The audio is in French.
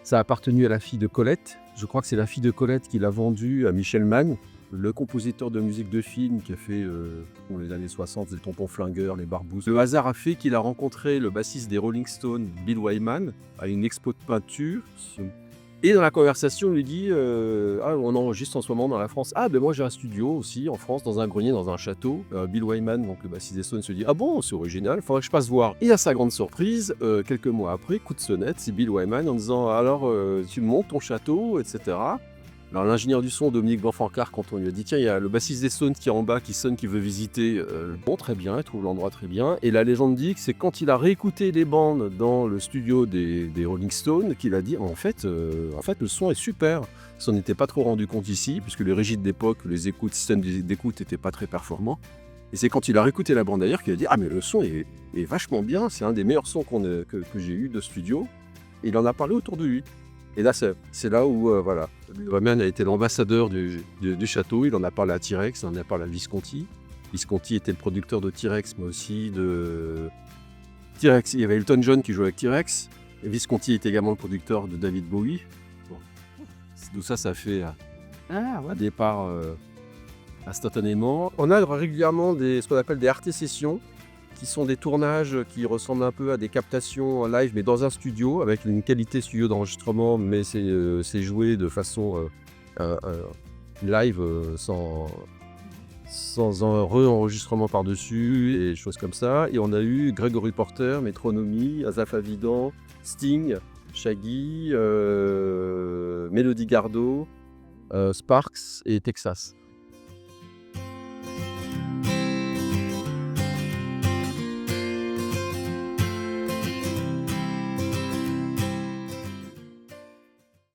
Ça a appartenu à la fille de Colette. Je crois que c'est la fille de Colette qui l'a vendu à Michel Mann, le compositeur de musique de film qui a fait pour les années 60 les Tontons Flingueurs, les Barbouzes. Le hasard a fait qu'il a rencontré le bassiste des Rolling Stones, Bill Wyman, à une expo de peinture. Et dans la conversation, il lui dit Ah, on enregistre en ce moment dans la France. Ah, ben moi j'ai un studio aussi en France, dans un grenier, dans un château. Bill Wyman, donc le bassiste des Stones, se dit Ah bon, c'est original, faudrait que je passe voir. Et à sa grande surprise, quelques mois après, coup de sonnette, c'est Bill Wyman en disant Alors, tu montes ton château, etc. Alors l'ingénieur du son, Dominique Banfancard, quand on lui a dit tiens, il y a le bassiste des Stones qui est en bas, qui sonne, qui veut visiter, bon très bien, il trouve l'endroit très bien. Et la légende dit que c'est quand il a réécouté les bandes dans le studio des Rolling Stones qu'il a dit en fait le son est super. Il s'en était pas trop rendu compte ici, puisque les régies d'époque, les systèmes d'écoute n'étaient pas très performants. Et c'est quand il a réécouté la bande d'ailleurs qu'il a dit ah mais le son est vachement bien, c'est un des meilleurs sons que j'ai eu de studio. Et il en a parlé autour de lui. Et là, c'est là où, voilà, Wyman a été l'ambassadeur du château. Il en a parlé à T-Rex, il en a parlé à Visconti. Visconti était le producteur de T-Rex, mais aussi de T-Rex. Il y avait Elton John qui jouait avec T-Rex. Et Visconti était également le producteur de David Bowie. Bon. Tout ça, ça fait un départ instantanément. On a régulièrement ce qu'on appelle des RT sessions, qui sont des tournages qui ressemblent un peu à des captations live, mais dans un studio, avec une qualité studio d'enregistrement, mais c'est joué de façon live, sans un re-enregistrement par-dessus, et choses comme ça. Et on a eu Gregory Porter, Métronomie, Asaf Avidan, Sting, Shaggy, Melody Gardot, Sparks et Texas.